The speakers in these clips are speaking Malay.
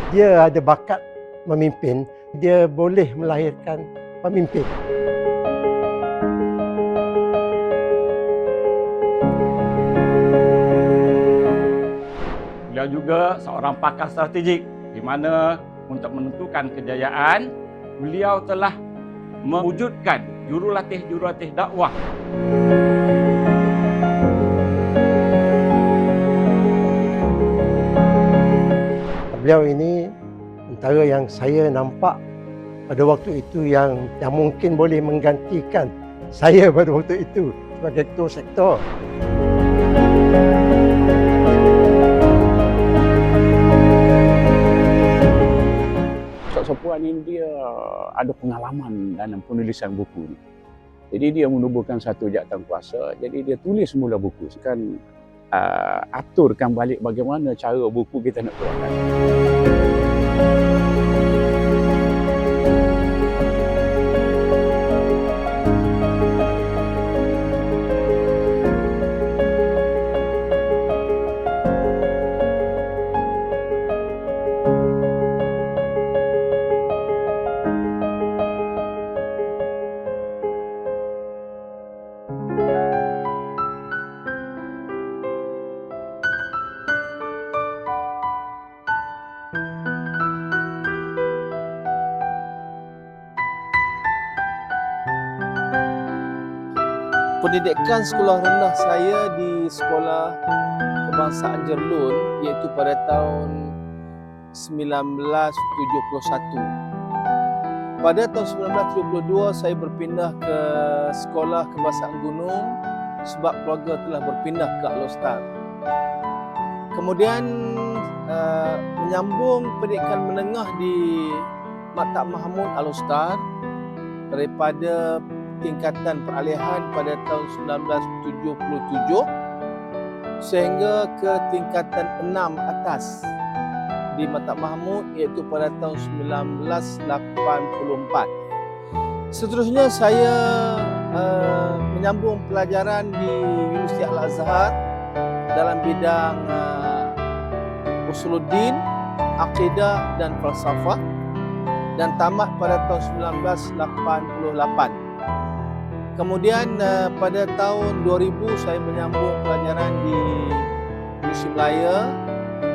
Dia ada bakat memimpin, dia boleh melahirkan pemimpin. Beliau juga seorang pakar strategik di mana untuk menentukan kejayaan, beliau telah mewujudkan jurulatih dakwah. Beliau ini antara yang saya nampak pada waktu itu yang mungkin boleh menggantikan saya pada waktu itu sebagai ketua sektor. Ustaz Sopwan ini dia ada pengalaman dalam penulisan buku ni. Jadi dia menubuhkan satu jawatan kuasa, jadi dia tulis semula buku. Kan aturkan balik bagaimana cara buku kita nak keluarkan. Pendidikan sekolah rendah saya di Sekolah Kebangsaan Jerlun iaitu pada tahun 1971. Pada tahun 1972 saya berpindah ke Sekolah Kebangsaan Gunung sebab keluarga telah berpindah ke Alostar. Kemudian menyambung pendidikan menengah di Maktab Mahmud Alostar daripada tingkatan peralihan pada tahun 1977 sehingga ke tingkatan 6 atas di Maktab Mahmud iaitu pada tahun 1984. Seterusnya saya menyambung pelajaran di Universiti Al-Azhar dalam bidang Usuluddin, Aqidah dan Falsafah dan tamat pada tahun 1988. Kemudian pada tahun 2000 saya menyambung pelajaran di Universiti Melaya,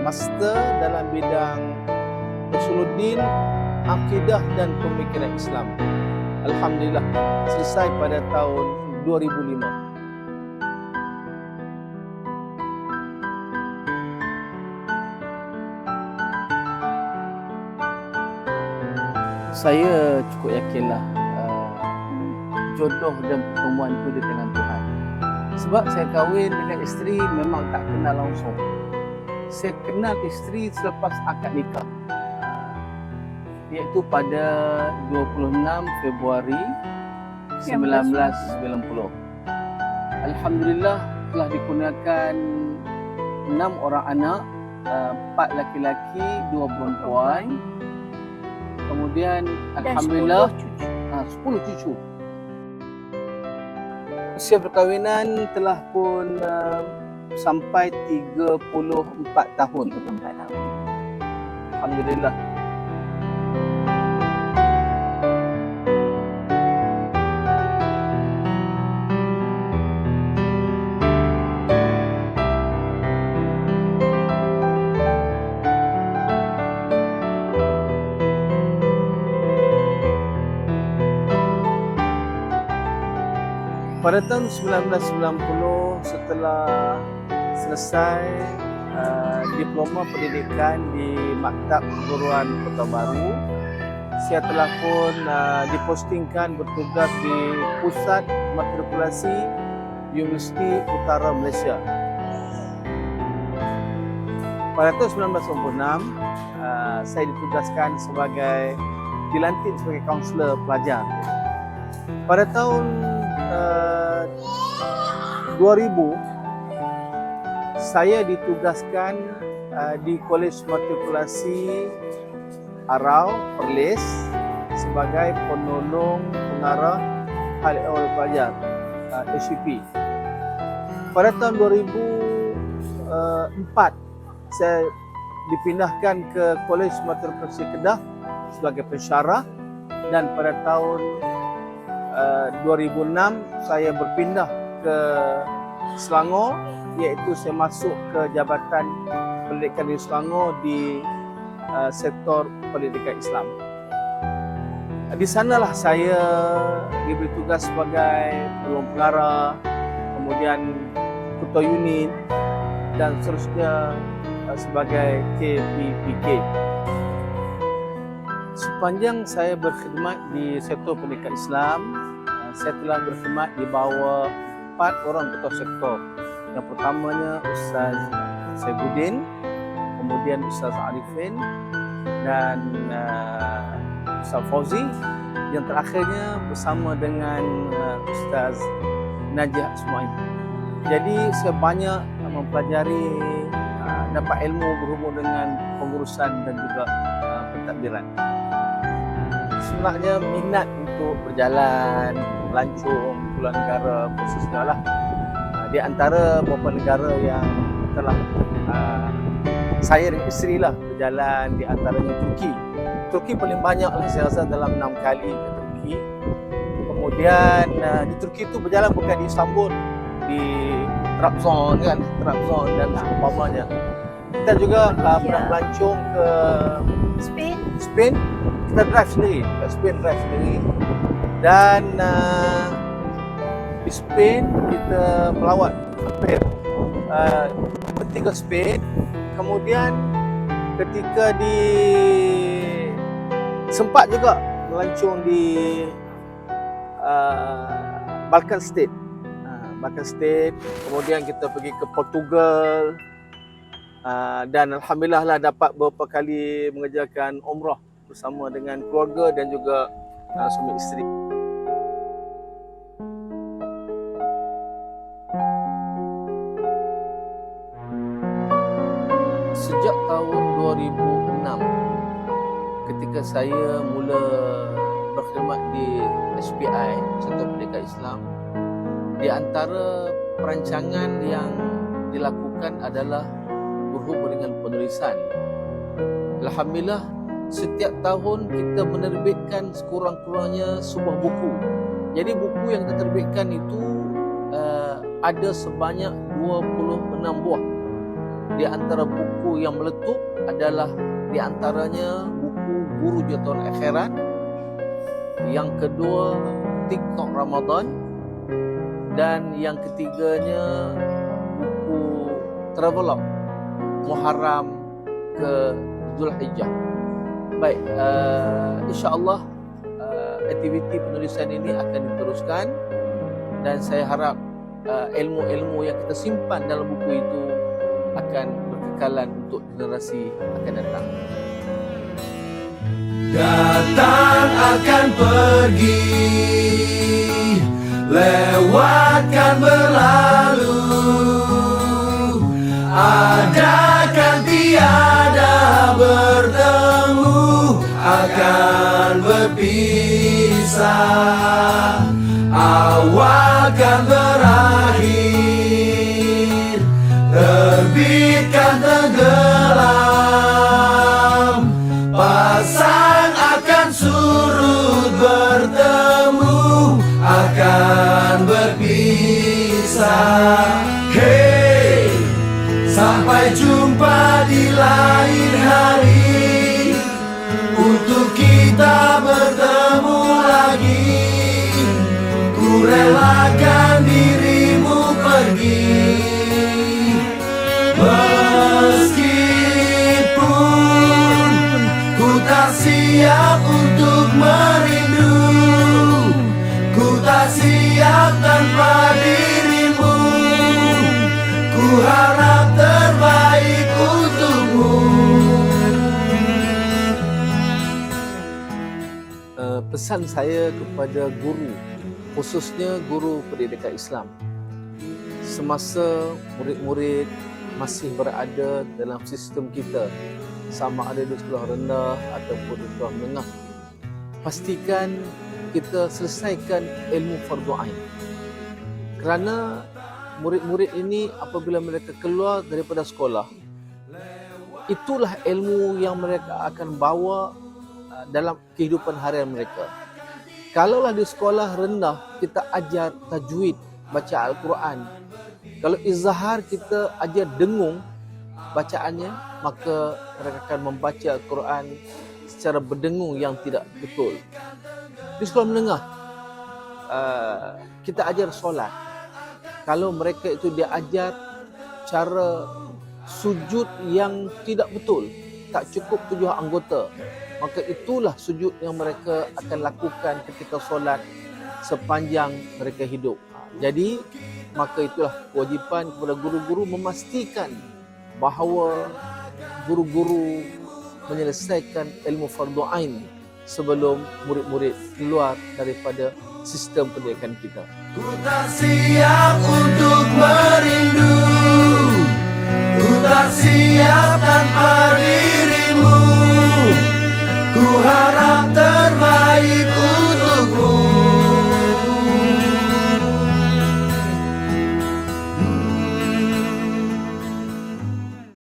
master dalam bidang Usuluddin, Akidah dan Pemikiran Islam. Alhamdulillah selesai pada tahun 2005. Saya cukup yakinlah jodoh dan pertemuan itu di tangan Tuhan. Sebab saya kahwin dengan isteri memang tak kenal langsung. Saya kenal isteri selepas akad nikah. Iaitu pada 26 Februari 1990. Alhamdulillah telah dikurniakan 6 orang anak, 4 laki-laki, 2 perempuan. Kemudian alhamdulillah 10 cucu. Usia perkahwinan telah pun sampai 34 tahun. Alhamdulillah. Pada tahun 1990 setelah selesai diploma pendidikan di Maktab Perguruan Kota Baru, saya telah pun dipostingkan bertugas di Pusat Matrikulasi Universiti Utara Malaysia. Pada tahun 1996 saya ditugaskan dilantik sebagai kaunselor pelajar. Pada tahun 2000 saya ditugaskan di Kolej Matrikulasi Arau Perlis sebagai penolong pengarah hal ehwal pelajar HEP. Pada tahun 2004 saya dipindahkan ke Kolej Sumatera Persi Kedah sebagai pensyarah, dan pada tahun 2006 saya berpindah ke Selangor, iaitu saya masuk ke Jabatan Pendidikan di Selangor di sektor pendidikan Islam. Di sanalah saya diberi tugas sebagai penolong pengarah, kemudian ketua unit, dan seterusnya sebagai KPPK. Sepanjang saya berkhidmat di sektor pendidikan Islam, saya telah berkhidmat di bawah 4 orang ketua sektor. Yang pertamanya Ustaz Saibuddin, kemudian Ustaz Arifin, dan Ustaz Fauzi. Yang terakhirnya bersama dengan Ustaz Najah Ismail. Jadi saya banyak mempelajari, dapat ilmu berhubung dengan pengurusan dan juga pentadbiran. Sebenarnya minat untuk berjalan, melancong keluar negara khususnya lah. Di antara beberapa negara yang telah saya dan isteri lah berjalan, di antaranya Turki. Turki paling banyak lah, saya rasa dalam 6 kali ke Turki. Kemudian di Turki itu berjalan bukan di Istanbul, di Trabzon kan, Trabzon dan seumpamanya. Kita juga pernah melancong ke Spain. Kita drive sendiri, ke Spain drive sendiri. Dan di Spain kita melawat hampir ke Spain. Kemudian ketika sempat juga melancong di Balkan State. Kemudian kita pergi ke Portugal, dan alhamdulillah lah dapat beberapa kali mengerjakan umrah bersama dengan keluarga dan juga suami isteri. Sejak tahun 2006, ketika saya mula berkhidmat di SPI, Sektor Pendidikan Islam, di antara perancangan yang dilakukan adalah berhubung dengan penulisan. Alhamdulillah, setiap tahun kita menerbitkan sekurang-kurangnya sebuah buku. Jadi buku yang kita terbitkan itu ada sebanyak 26 buah. Di antara buku yang meletup adalah di antaranya buku Guru Jatuhan Akhirat, yang kedua TikTok Ramadan, dan yang ketiganya buku Travelog Muharram ke Zulhijjah. Baik, insya-Allah aktiviti penulisan ini akan diteruskan, dan saya harap ilmu-ilmu yang kita simpan dalam buku itu akan berkekalan untuk generasi akan datang. Datang akan pergi, lewatkan berlalu, adakan tiada bertemu, akan berpisah, awalkan berakhir, terbitkan tenggelam, pasang akan surut, bertemu akan berpisah. Hey, sampai jumpa di lain hari, untuk kita bertemu lagi. Ku relakan dirimu pergi, meskipun ku tak siap untuk merindu, ku tak siap tanpa dirimu, ku harap terbaik untukmu. Pesan saya kepada guru, khususnya guru pendidikan Islam, semasa murid-murid masih berada dalam sistem kita, sama ada di sekolah rendah ataupun di sekolah menengah, pastikan kita selesaikan ilmu fardu ain. Kerana murid-murid ini apabila mereka keluar daripada sekolah, itulah ilmu yang mereka akan bawa dalam kehidupan harian mereka. Kalaulah di sekolah rendah kita ajar tajwid, baca Al-Quran. Kalau izhar kita ajar dengung bacaannya, maka mereka akan membaca Al-Quran secara berdengung yang tidak betul. Di sekolah menengah kita ajar solat. Kalau mereka itu diajar cara sujud yang tidak betul, tak cukup 7 anggota, maka itulah sujud yang mereka akan lakukan ketika solat sepanjang mereka hidup. Jadi maka itulah kewajipan kepada guru-guru memastikan bahawa guru-guru menyelesaikan ilmu fardu ain sebelum murid-murid keluar daripada sistem pendidikan kita. Ku tak siap untuk merindu, ku tak siap tanpa